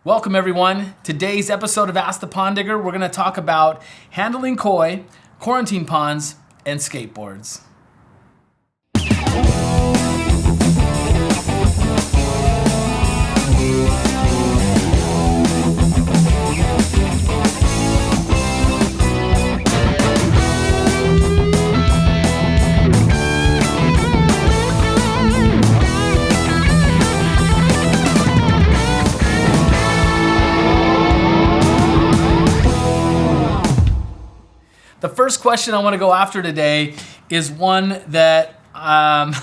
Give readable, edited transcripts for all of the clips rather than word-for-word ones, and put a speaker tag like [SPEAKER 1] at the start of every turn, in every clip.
[SPEAKER 1] Welcome everyone. Today's episode of Ask the Pond Digger, we're gonna talk about handling koi, quarantine ponds, and skateboards. The first question I want to go after today is one that I've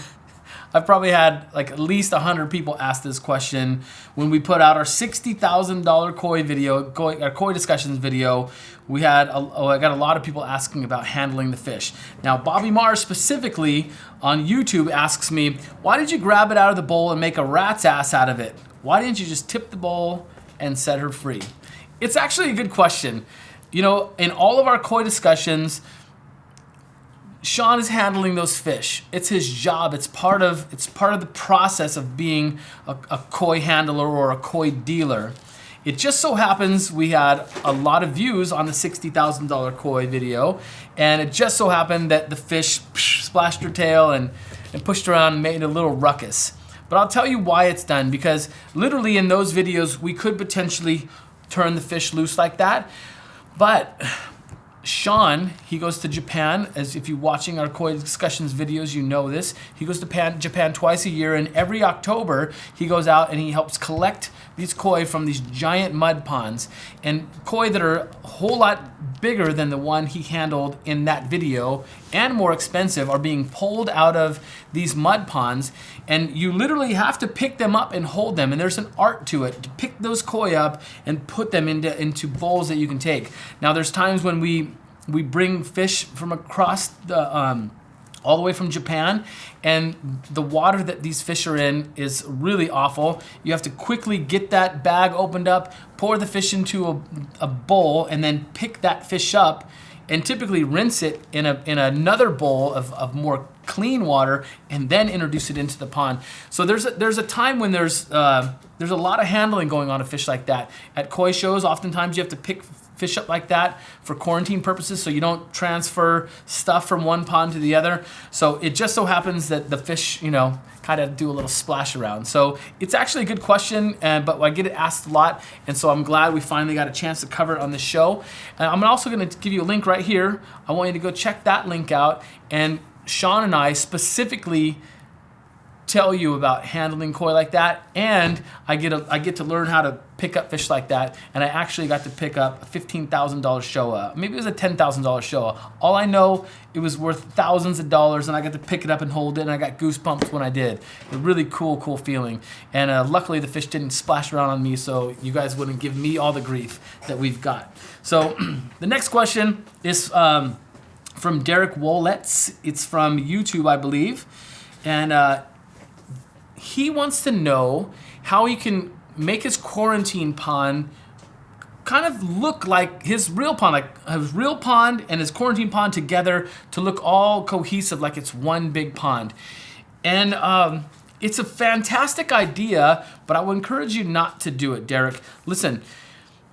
[SPEAKER 1] probably had like at least 100 people ask this question when we put out our $60,000 koi video, our koi discussions video. I got a lot of people asking about handling the fish. Now, Bobby Mars specifically on YouTube asks me, why did you grab it out of the bowl and make a rat's ass out of it? Why didn't you just tip the bowl and set her free? It's actually a good question. You know, in all of our koi discussions, Sean is handling those fish. It's his job. It's part of the process of being a koi handler or a koi dealer. It just so happens we had a lot of views on the $60,000 koi video, and it just so happened that the fish splashed her tail and pushed around and made a little ruckus. But I'll tell you why it's done, because literally in those videos we could potentially turn the fish loose like that. But Sean, he goes to Japan, as if you're watching our koi discussions videos, you know this. He goes to Japan twice a year, and every October he goes out and he helps collect these koi from these giant mud ponds. And koi that are a whole lot bigger than the one he handled in that video and more expensive are being pulled out of these mud ponds, and you literally have to pick them up and hold them, and there's an art to it, to pick those koi up and put them into bowls that you can take. Now there's times when we bring fish from across the all the way from Japan, and the water that these fish are in is really awful. You have to quickly get that bag opened up, pour the fish into a bowl, and then pick that fish up and typically rinse it in another bowl of more clean water, and then introduce it into the pond. So there's a time when there's a lot of handling going on a fish like that. At koi shows, oftentimes you have to pick fish up like that for quarantine purposes, so you don't transfer stuff from one pond to the other. So it just so happens that the fish, you know, kind of do a little splash around. So it's actually a good question, but I get it asked a lot, and so I'm glad we finally got a chance to cover it on the show. And I'm also going to give you a link right here. I want you to go check that link out, and Sean and I specifically tell you about handling koi like that, and I get to learn how to pick up fish like that. And I actually got to pick up a $15,000 showa. Maybe it was a $10,000 showa. All I know, it was worth thousands of dollars, and I got to pick it up and hold it, and I got goosebumps when I did. A really cool feeling. And luckily the fish didn't splash around on me, so you guys wouldn't give me all the grief that we've got. So the next question is from Derek Wolletz. It's from YouTube, I believe. And he wants to know how he can make his quarantine pond kind of look like his real pond, like his real pond and his quarantine pond together to look all cohesive, like it's one big pond. And it's a fantastic idea, but I would encourage you not to do it, Derek. Listen,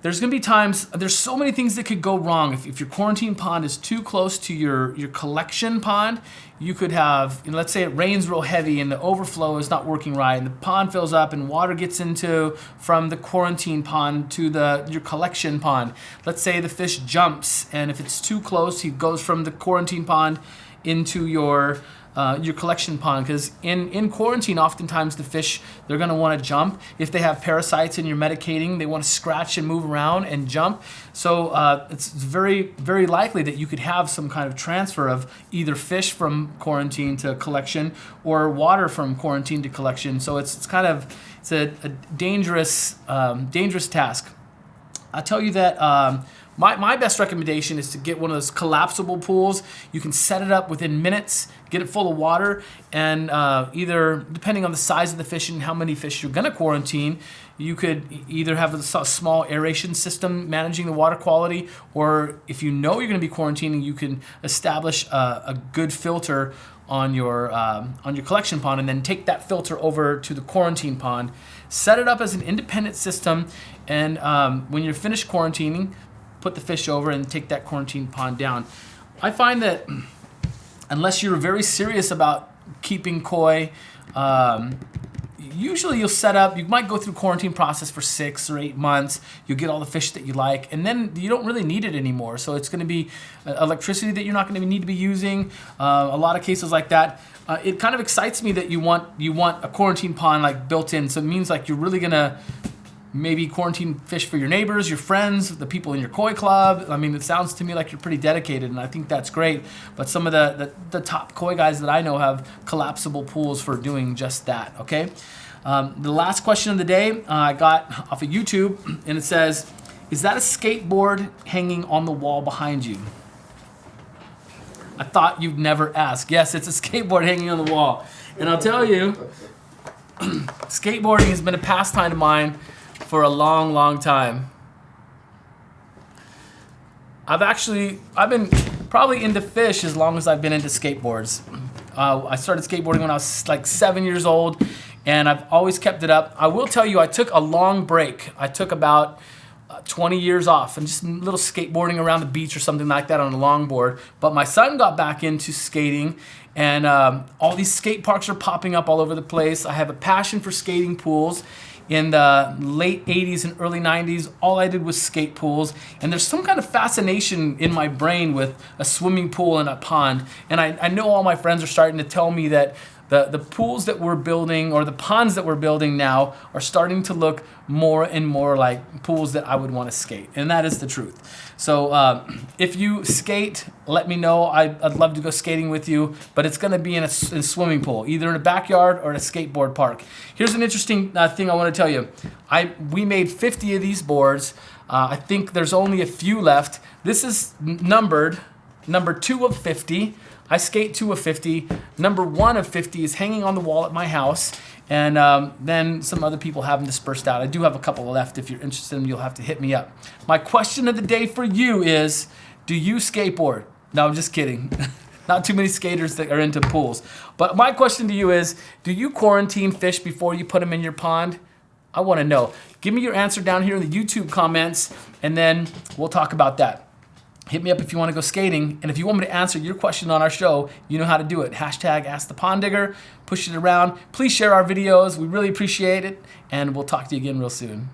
[SPEAKER 1] there's gonna be times, there's so many things that could go wrong. If your quarantine pond is too close to your collection pond, you could have, you know, let's say it rains real heavy and the overflow is not working right, and the pond fills up and water gets into from the quarantine pond to your collection pond. Let's say the fish jumps, and if it's too close, he goes from the quarantine pond into your collection pond, because in quarantine, oftentimes the fish, they're going to want to jump. If they have parasites and you're medicating, they want to scratch and move around and jump. So it's very, very likely that you could have some kind of transfer of either fish from quarantine to collection or water from quarantine to collection. So it's a dangerous task. I'll tell you that my best recommendation is to get one of those collapsible pools. You can set it up within minutes, get it full of water, and either, depending on the size of the fish and how many fish you're gonna quarantine, you could either have a small aeration system managing the water quality, or if you know you're gonna be quarantining, you can establish a good filter on your collection pond, and then take that filter over to the quarantine pond. set it up as an independent system, and when you're finished quarantining, put the fish over and take that quarantine pond down. I find that unless you're very serious about keeping koi, usually you'll set up, you might go through quarantine process for 6 or 8 months, you'll get all the fish that you like, and then you don't really need it anymore. So it's gonna be electricity that you're not gonna need to be using, a lot of cases like that. It kind of excites me that you want a quarantine pond like built in, so it means like you're really gonna maybe quarantine fish for your neighbors, your friends, the people in your koi club. I mean, it sounds to me like you're pretty dedicated, and I think that's great. But some of the top koi guys that I know have collapsible pools for doing just that, okay? The last question of the day I got off of YouTube, and it says, is that a skateboard hanging on the wall behind you? I thought you'd never ask. Yes, it's a skateboard hanging on the wall. And I'll tell you, skateboarding has been a pastime of mine for a long, long time. I've been probably into fish as long as I've been into skateboards. I started skateboarding when I was like 7 years old, and I've always kept it up. I will tell you, I took a long break. I took about 20 years off and just a little skateboarding around the beach or something like that on a longboard. But my son got back into skating, and all these skate parks are popping up all over the place. I have a passion for skating pools. In the late 80s and early 90s, all I did was skate pools. And there's some kind of fascination in my brain with a swimming pool and a pond. And I know all my friends are starting to tell me that the pools that we're building, or the ponds that we're building now, are starting to look more and more like pools that I would want to skate. And that is the truth. So if you skate, let me know. I'd love to go skating with you, but it's going to be in a swimming pool, either in a backyard or in a skateboard park. Here's an interesting thing I want to tell you. We made 50 of these boards. I think there's only a few left. This is numbered, number 2 of 50. I skate 2 of 50. Number 1 of 50 is hanging on the wall at my house, and then some other people have them dispersed out. I do have a couple left. If you're interested in them, you'll have to hit me up. My question of the day for you is, do you skateboard? No, I'm just kidding. Not too many skaters that are into pools. But my question to you is, do you quarantine fish before you put them in your pond? I want to know. Give me your answer down here in the YouTube comments, and then we'll talk about that. Hit me up if you want to go skating, and if you want me to answer your question on our show, you know how to do it. Hashtag #AskThePondDigger, push it around. Please share our videos. We really appreciate it, and we'll talk to you again real soon.